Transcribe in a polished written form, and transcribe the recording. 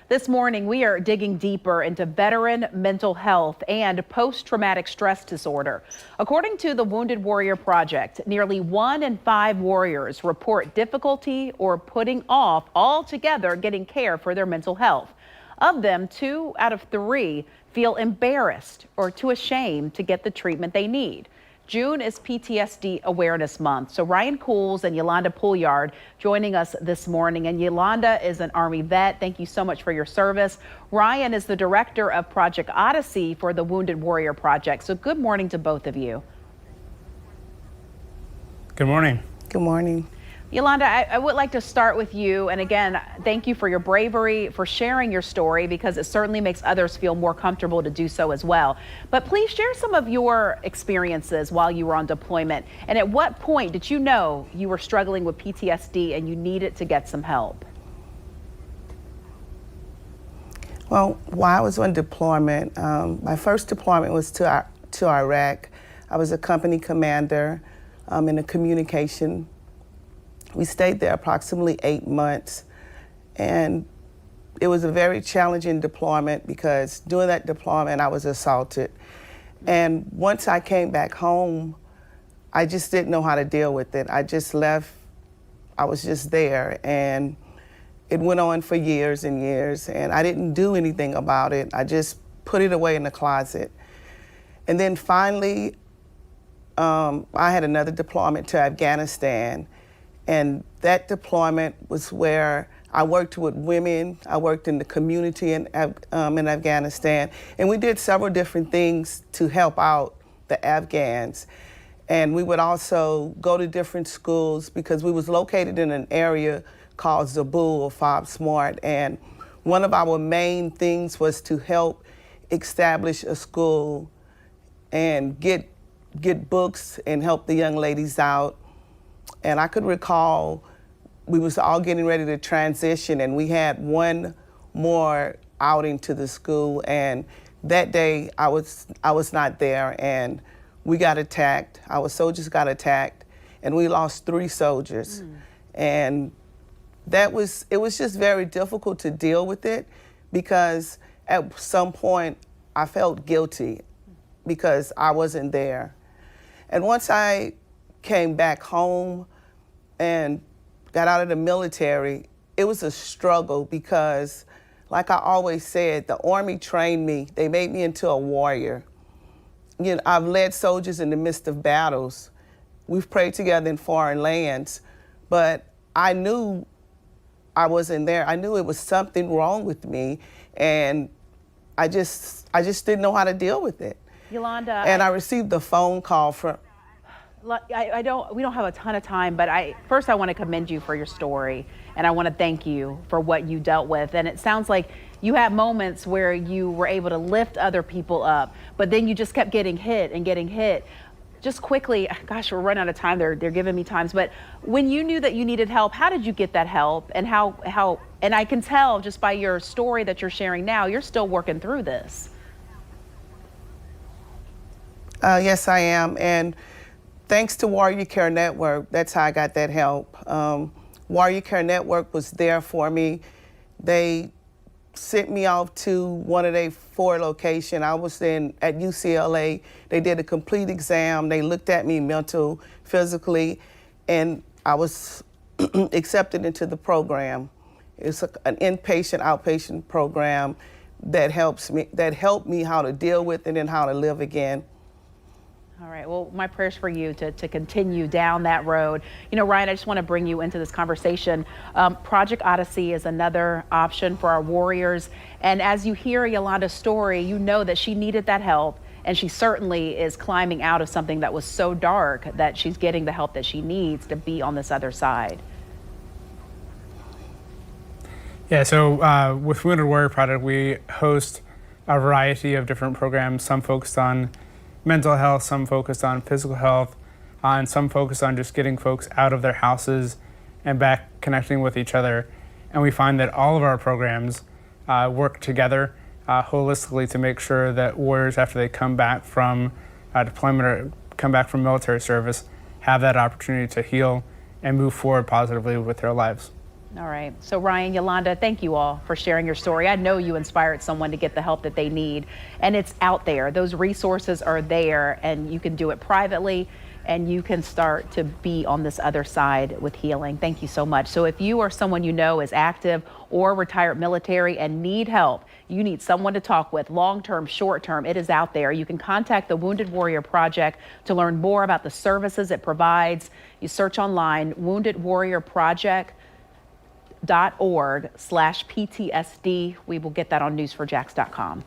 This morning, we are digging deeper into veteran mental health and post-traumatic stress disorder. According to the Wounded Warrior Project, nearly 1 in 5 warriors report difficulty or putting off altogether getting care for their mental health. Of them, 2 out of 3 feel embarrassed or too ashamed to get the treatment they need. June is PTSD Awareness Month, so Ryan Kules and Yolanda Poullard joining us this morning. And Yolanda is an Army vet. Thank you so much for your service. Ryan is the director of Project Odyssey for the Wounded Warrior Project. So good morning to both of you. Good morning. Good morning. Yolanda, I would like to start with you. And again, thank you for your bravery, for sharing your story, because it certainly makes others feel more comfortable to do so as well. But please share some of your experiences while you were on deployment. And at what point did you know you were struggling with PTSD and you needed to get some help? Well, while I was on deployment, my first deployment was to Iraq. I was a company commander in a communication. We stayed there approximately 8 months, and it was a very challenging deployment because during that deployment I was assaulted. And once I came back home, I just didn't know how to deal with it. I just left, I was just there, and it went on for years and years, and I didn't do anything about it. I just put it away in the closet. And then finally, I had another deployment to Afghanistan. And that deployment was where I worked with women. I worked in the community in Afghanistan. And we did several different things to help out the Afghans. And we would also go to different schools because we was located in an area called Zabul or Fob Smart. And one of our main things was to help establish a school and get books and help the young ladies out. And I could recall we was all getting ready to transition, and we had one more outing to the school, and that day I was not there, and we got attacked. Our soldiers got attacked, and we lost 3 soldiers. And it was just very difficult to deal with it because at some point I felt guilty because I wasn't there. And once I came back home and got out of the military, it was a struggle because, like I always said, the Army trained me. They made me into a warrior. You know, I've led soldiers in the midst of battles. We've prayed together in foreign lands, but I knew I wasn't there. I knew it was something wrong with me, and I just didn't know how to deal with it. Yolanda, and I received a phone call from. We don't have a ton of time, but first I want to commend you for your story, and I want to thank you for what you dealt with. And it sounds like you had moments where you were able to lift other people up, but then you just kept getting hit and getting hit. Just quickly, gosh, we're running out of time. They're giving me times, but when you knew that you needed help, how did you get that help? And how? And I can tell just by your story that you're sharing now, you're still working through this. Yes, I am, and thanks to Warrior Care Network, that's how I got that help. Warrior Care Network was there for me. They sent me off to one of their 4 locations. I was at UCLA. They did a complete exam. They looked at me mental, physically, and I was accepted into the program. It's an inpatient, outpatient program that helped me how to deal with it and how to live again. All right, well, my prayers for you to continue down that road. You know, Ryan, I just want to bring you into this conversation. Project Odyssey is another option for our warriors. And as you hear Yolanda's story, you know that she needed that help. And she certainly is climbing out of something that was so dark that she's getting the help that she needs to be on this other side. Yeah, so with Wounded Warrior Project, we host a variety of different programs, some focused on mental health, some focused on physical health, and some focused on just getting folks out of their houses and back connecting with each other. And we find that all of our programs work together holistically to make sure that warriors, after they come back from deployment or come back from military service, have that opportunity to heal and move forward positively with their lives. All right. So Ryan, Yolanda, thank you all for sharing your story. I know you inspired someone to get the help that they need, and it's out there. Those resources are there, and you can do it privately, and you can start to be on this other side with healing. Thank you so much. So if you or someone you know is active or retired military and need help, you need someone to talk with, long-term, short-term, it is out there. You can contact the Wounded Warrior Project to learn more about the services it provides. You search online, woundedwarriorproject.org/PTSD. We will get that on news4jax.com.